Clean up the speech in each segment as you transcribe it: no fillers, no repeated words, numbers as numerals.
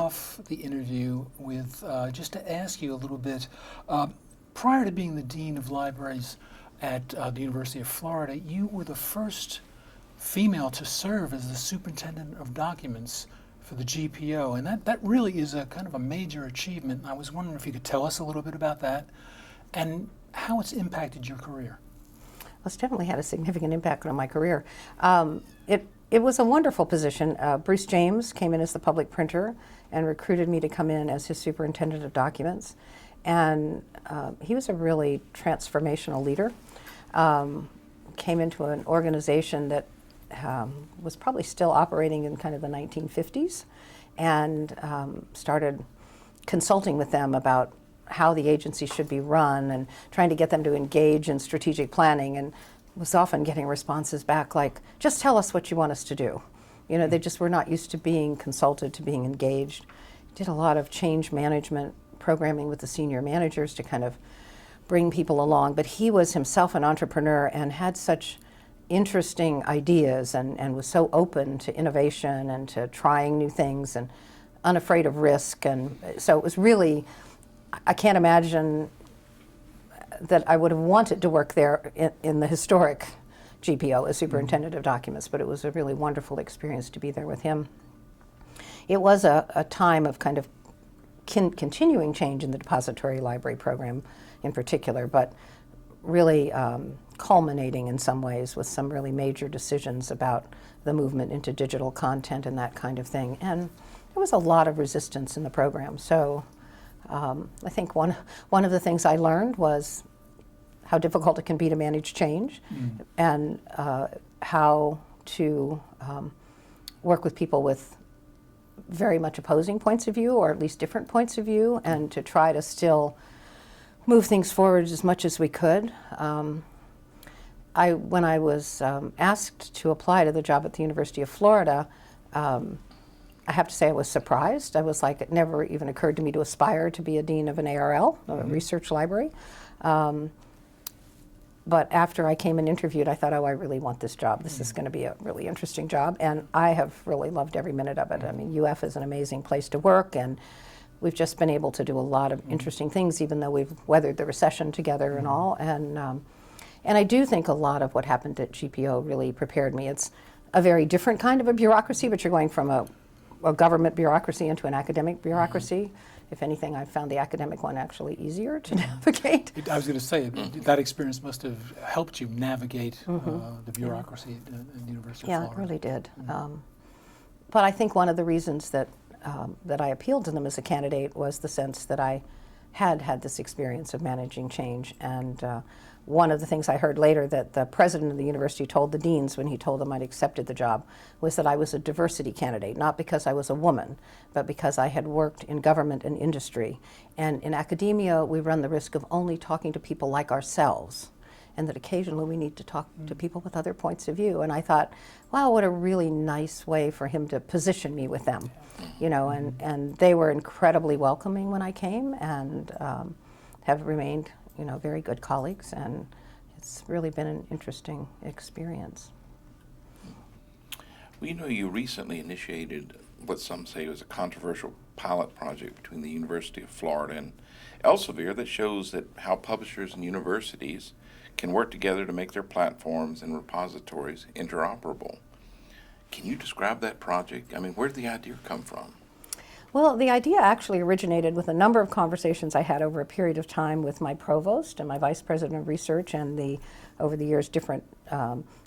off the interview with just to ask you a little bit. Prior to being the Dean of Libraries at the University of Florida, you were the first female to serve as the Superintendent of Documents for the GPO, and that really is a kind of a major achievement. I was wondering if you could tell us a little bit about that and how it's impacted your career. Well, it's definitely had a significant impact on my career. It was a wonderful position. Bruce James came in as the public printer and recruited me to come in as his Superintendent of Documents. And he was a really transformational leader. Came into an organization that was probably still operating in kind of the 1950s, and started consulting with them about how the agency should be run and trying to get them to engage in strategic planning, and was often getting responses back like, just tell us what you want us to do. You know, they just were not used to being consulted, to being engaged. Did a lot of change management programming with the senior managers to kind of bring people along, but he was himself an entrepreneur and had such interesting ideas and was so open to innovation and to trying new things and unafraid of risk. And so it was really, I can't imagine that I would have wanted to work there in the historic GPO as Superintendent of Documents, but it was a really wonderful experience to be there with him. It was a time of kind of continuing change in the depository library program in particular, but really culminating in some ways with some really major decisions about the movement into digital content and that kind of thing. And there was a lot of resistance in the program. So I think one of the things I learned was how difficult it can be to manage change, and how to work with people with very much opposing points of view, or at least different points of view, and to try to still move things forward as much as we could. When I was asked to apply to the job at the University of Florida, I have to say I was surprised. I was like, it never even occurred to me to aspire to be a dean of an ARL, a research library. But after I came and interviewed, I thought, oh, I really want this job. This is going to be a really interesting job. And I have really loved every minute of it. I mean, UF is an amazing place to work, and we've just been able to do a lot of interesting things, even though we've weathered the recession together and all. And I do think a lot of what happened at GPO really prepared me. It's a very different kind of a bureaucracy, but you're going from a government bureaucracy into an academic bureaucracy. If anything, I found the academic one actually easier to navigate. I was going to say, that experience must have helped you navigate the bureaucracy at the University of Florida. Yeah, it really did. But I think one of the reasons that I appealed to them as a candidate was the sense that I had this experience of managing change. And one of the things I heard later that the president of the university told the deans when he told them I'd accepted the job was that I was a diversity candidate, not because I was a woman, but because I had worked in government and industry. And in academia, we run the risk of only talking to people like ourselves, and that occasionally we need to talk to people with other points of view. And I thought, wow, what a really nice way for him to position me with them, you know, and they were incredibly welcoming when I came, and have remained, you know, very good colleagues, and it's really been an interesting experience. Well, you know, you recently initiated what some say was a controversial pilot project between the University of Florida and Elsevier that shows that how publishers and universities can work together to make their platforms and repositories interoperable. Can you describe that project? I mean, where did the idea come from? Well, the idea actually originated with a number of conversations I had over a period of time with my provost and my vice president of research and over the years, different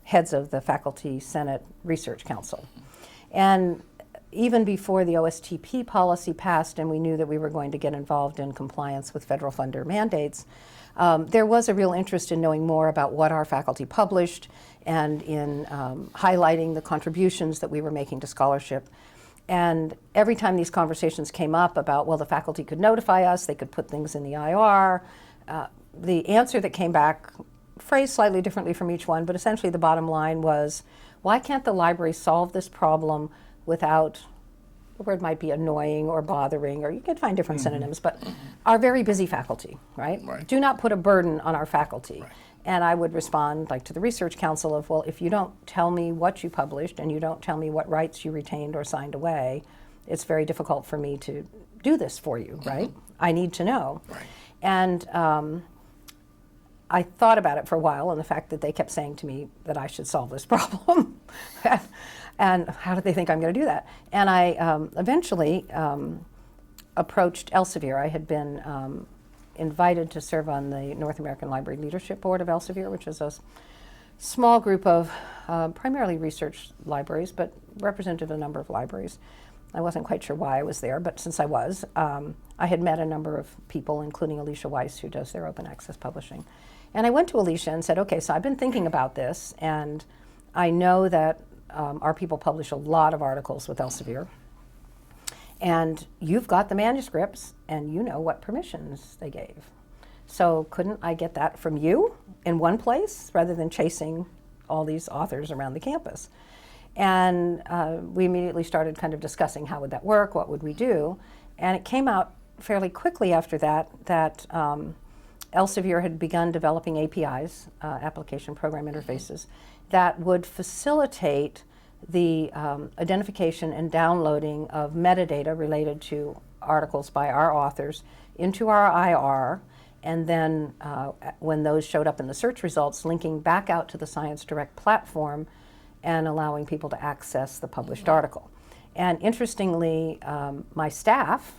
heads of the Faculty Senate Research Council. And even before the OSTP policy passed and we knew that we were going to get involved in compliance with federal funder mandates, there was a real interest in knowing more about what our faculty published and in highlighting the contributions that we were making to scholarship. And every time these conversations came up about, well, the faculty could notify us, they could put things in the IR, the answer that came back, phrased slightly differently from each one, but essentially the bottom line was, why can't the library solve this problem without, the word might be annoying or bothering, or you could find different synonyms, but our very busy faculty, right? Do not put a burden on our faculty. Right. And I would respond like to the Research Council of, well, if you don't tell me what you published and you don't tell me what rights you retained or signed away, it's very difficult for me to do this for you, right? I need to know. Right. And I thought about it for a while, and the fact that they kept saying to me that I should solve this problem. And how did they think I'm going to do that? And I eventually approached Elsevier. I had been invited to serve on the North American Library Leadership Board of Elsevier, which is a small group of primarily research libraries, but represented a number of libraries. I wasn't quite sure why I was there, but since I was, I had met a number of people, including Alicia Weiss, who does their open access publishing. And I went to Alicia and said, okay, so I've been thinking about this, and I know that our people publish a lot of articles with Elsevier, and you've got the manuscripts, and you know what permissions they gave. So couldn't I get that from you in one place, rather than chasing all these authors around the campus? And we immediately started kind of discussing how would that work, what would we do, and it came out fairly quickly after that that Elsevier had begun developing APIs, application program interfaces, that would facilitate the identification and downloading of metadata related to articles by our authors into our IR, and then when those showed up in the search results, linking back out to the Science Direct platform and allowing people to access the published article. And interestingly, my staff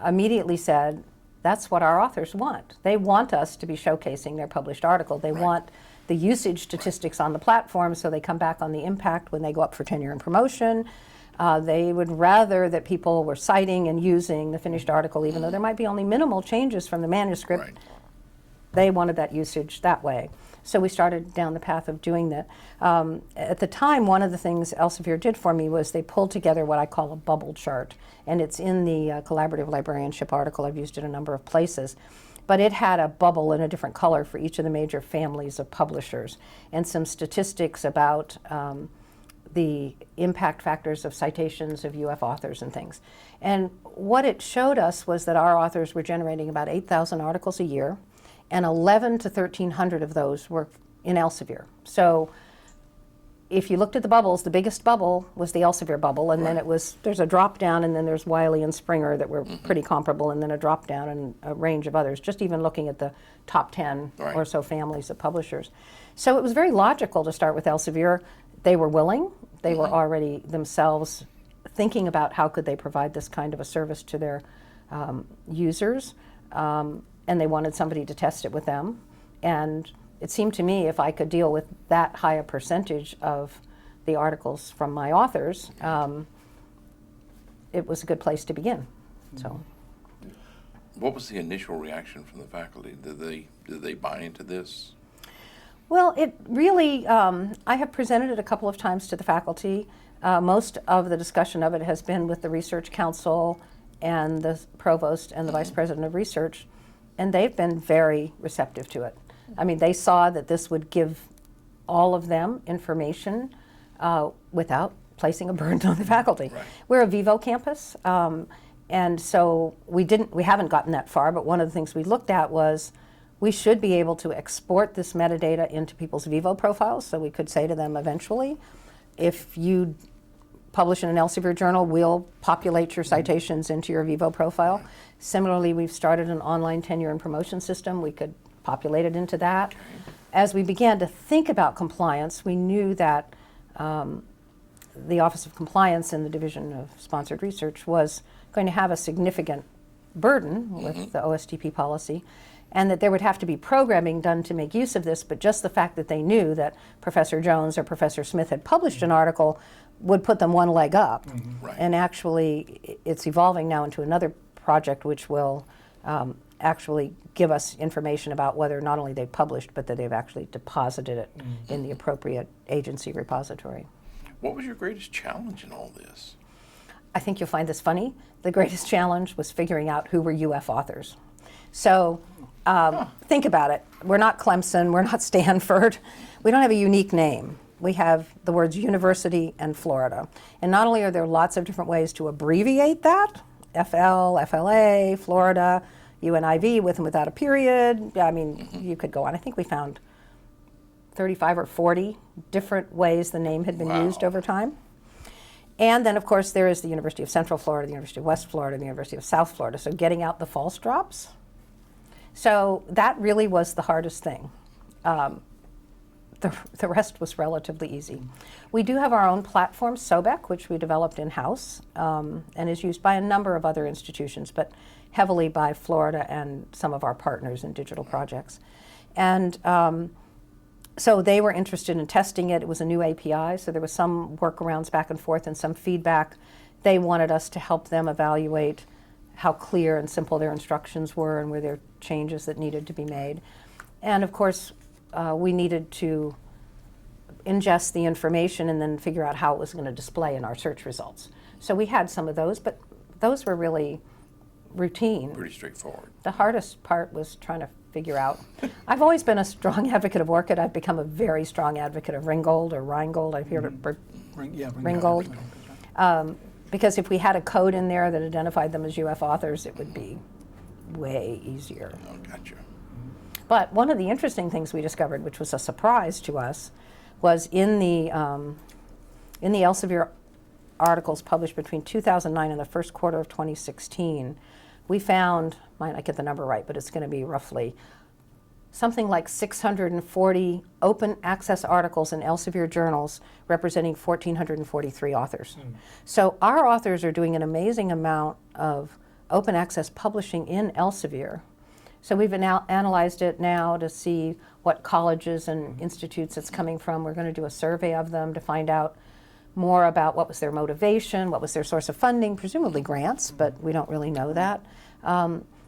immediately said, that's what our authors want. They want us to be showcasing their published article. They want the usage statistics on the platform, so they come back on the impact when they go up for tenure and promotion. They would rather that people were citing and using the finished article, even though there might be only minimal changes from the manuscript. Right. They wanted that usage that way. So we started down the path of doing that. At the time, one of the things Elsevier did for me was they pulled together what I call a bubble chart. And it's in the collaborative librarianship article. I've used it a number of places. But it had a bubble in a different color for each of the major families of publishers, and some statistics about the impact factors of citations of UF authors and things. And what it showed us was that our authors were generating about 8,000 articles a year, and 1,100 to 1,300 of those were in Elsevier. So if you looked at the bubbles, the biggest bubble was the Elsevier bubble, and then there's a drop down, and then there's Wiley and Springer that were pretty comparable, and then a drop down and a range of others, just even looking at the top 10 or so families of publishers. So it was very logical to start with Elsevier. They were willing. They were already themselves thinking about how could they provide this kind of a service to their users, and they wanted somebody to test it with them. And it seemed to me if I could deal with that high a percentage of the articles from my authors, it was a good place to begin. So, what was the initial reaction from the faculty? Did they buy into this? Well, it really, I have presented it a couple of times to the faculty. Most of the discussion of it has been with the Research Council and the Provost and the Vice President of Research, and they've been very receptive to it. I mean, they saw that this would give all of them information without placing a burden on the faculty. Right. We're a Vivo campus, and so we haven't gotten that far, but one of the things we looked at was we should be able to export this metadata into people's Vivo profiles, so we could say to them eventually, if you publish in an Elsevier journal, we'll populate your citations into your Vivo profile. Similarly, we've started an online tenure and promotion system. We could populate it into that. As we began to think about compliance, we knew that the Office of Compliance in the Division of Sponsored Research was going to have a significant burden with the OSTP policy, and that there would have to be programming done to make use of this, but just the fact that they knew that Professor Jones or Professor Smith had published an article would put them one leg up. Right. And actually, it's evolving now into another project which will actually give us information about whether not only they've published, but that they've actually deposited it in the appropriate agency repository. What was your greatest challenge in all this? I think you'll find this funny. The greatest challenge was figuring out who were UF authors. So think about it. We're not Clemson, we're not Stanford. We don't have a unique name. We have the words university and Florida. And not only are there lots of different ways to abbreviate that, FL, FLA, Florida, UNIV with and without a period. I mean, you could go on. I think we found 35 or 40 different ways the name had been used over time. And then, of course, there is the University of Central Florida, the University of West Florida, the University of South Florida. So getting out the false drops. So that really was the hardest thing. The rest was relatively easy. We do have our own platform, SOBEC, which we developed in-house and is used by a number of other institutions, but heavily by Florida and some of our partners in digital projects. And so they were interested in testing it. It was a new API, so there was some workarounds back and forth and some feedback. They wanted us to help them evaluate how clear and simple their instructions were and were there changes that needed to be made. And of course, we needed to ingest the information and then figure out how it was going to display in our search results. So we had some of those, but those were really routine. Pretty straightforward. The hardest part was trying to figure out. I've always been a strong advocate of ORCID. I've become a very strong advocate of Ringgold or Rheingold. I've heard it. Ringgold. Because if we had a code in there that identified them as UF authors, it would be way easier. Oh, gotcha. But one of the interesting things we discovered, which was a surprise to us, was in the Elsevier articles published between 2009 and the first quarter of 2016, we found, might not get the number right, but it's going to be roughly something like 640 open access articles in Elsevier journals representing 1,443 authors. So our authors are doing an amazing amount of open access publishing in Elsevier. So we've analyzed it now to see what colleges and institutes it's coming from. We're going to do a survey of them to find out more about what was their motivation, what was their source of funding, presumably grants, but we don't really know that.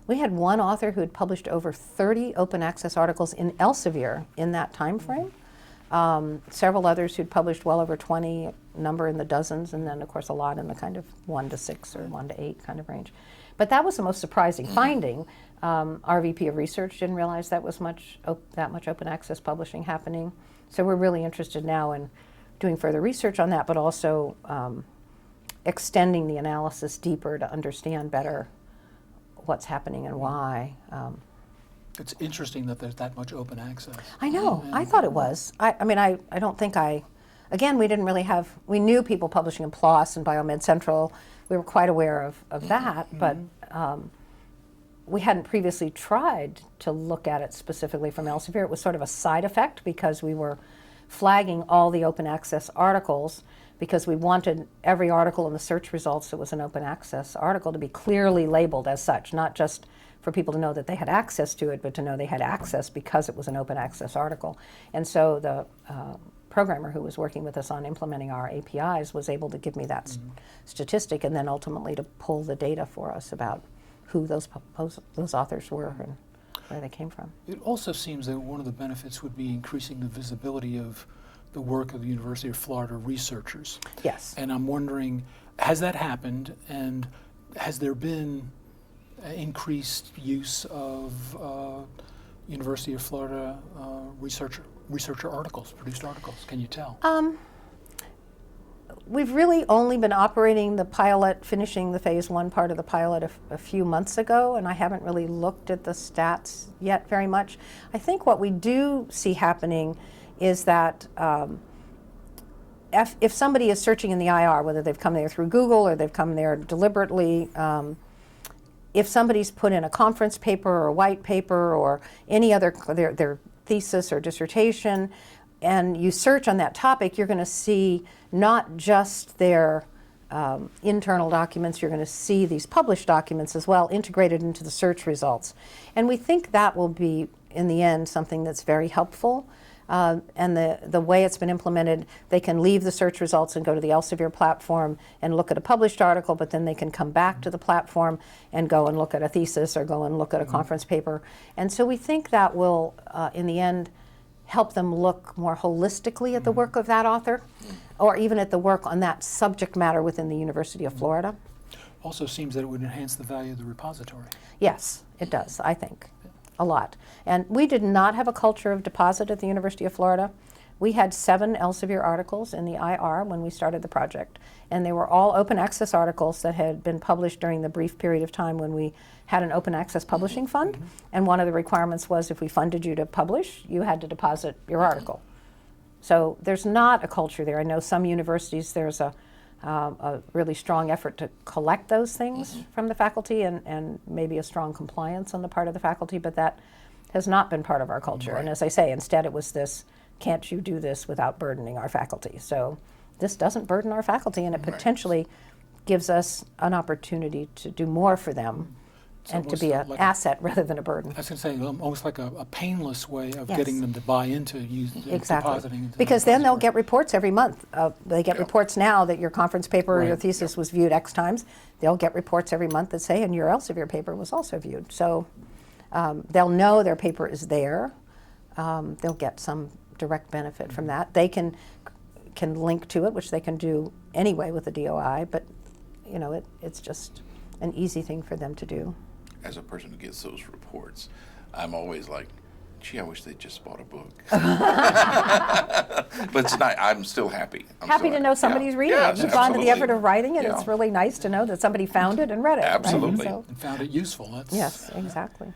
We had one author who had published over 30 open access articles in Elsevier in that time frame. Several others who'd published well over 20, number in the dozens, and then of course a lot in the kind of 1 to 6 or 1 to 8 kind of range. But that was the most surprising finding. Our VP of research didn't realize that was that much open access publishing happening. So we're really interested now in doing further research on that, but also extending the analysis deeper to understand better what's happening and why. It's interesting that there's that much open access. I know. I thought it was. I mean, I don't think again, we didn't really have, we knew people publishing in PLOS and Biomed Central. We were quite aware of that, but we hadn't previously tried to look at it specifically from Elsevier. It was sort of a side effect because we were flagging all the open access articles because we wanted every article in the search results that was an open access article to be clearly labeled as such, not just for people to know that they had access to it, but to know they had access because it was an open access article. And so the programmer who was working with us on implementing our APIs was able to give me that statistic and then ultimately to pull the data for us about who those authors were and where they came from. It also seems that one of the benefits would be increasing the visibility of the work of the University of Florida researchers. Yes. And I'm wondering, has that happened, and has there been increased use of University of Florida researcher articles, produced articles? Can you tell? We've really only been operating the pilot, finishing the phase 1 part of the pilot a few months ago, and I haven't really looked at the stats yet very much. I think what we do see happening is that if somebody is searching in the IR, whether they've come there through Google or they've come there deliberately, if somebody's put in a conference paper or a white paper or any other, their thesis or dissertation, and you search on that topic, you're going to see not just their internal documents, you're going to see these published documents as well integrated into the search results. And we think that will be, in the end, something that's very helpful. And the way it's been implemented, they can leave the search results and go to the Elsevier platform and look at a published article, but then they can come back to the platform and go and look at a thesis or go and look at a conference paper. And so we think that will, in the end, help them look more holistically at the work of that author, or even at the work on that subject matter within the University of Florida. Also seems that it would enhance the value of the repository. Yes, it does, I think, a lot. And we did not have a culture of deposit at the University of Florida. We had 7 Elsevier articles in the IR when we started the project, and they were all open access articles that had been published during the brief period of time when we had an open access publishing fund, and one of the requirements was if we funded you to publish, you had to deposit your article. So there's not a culture there. I know some universities, there's a a really strong effort to collect those things from the faculty and maybe a strong compliance on the part of the faculty, but that has not been part of our culture. Right. And as I say, instead it was this, can't you do this without burdening our faculty? So this doesn't burden our faculty, and it potentially gives us an opportunity to do more for them and to almost be an like asset rather than a burden. I was going to say, almost like a painless way of Yes. getting them to buy into Exactly. depositing into the Because then they'll repository. get reports every month. They get reports now that your conference paper or your Right. thesis was viewed X times. They'll get reports every month that say, and your Elsevier paper was also viewed. So they'll know their paper is there. They'll get some direct benefit from that. They can link to it, which they can do anyway with the DOI, but you know, it's just an easy thing for them to do. As a person who gets those reports, I'm always like, gee, I wish they'd just bought a book. But it's not, I'm still happy. Happy to know somebody's reading it. Yes, You've gone to the effort absolutely. of writing it. Yeah. It's really nice to know that somebody found it and read it. right? Absolutely. So, And found it useful. That's, yes, exactly.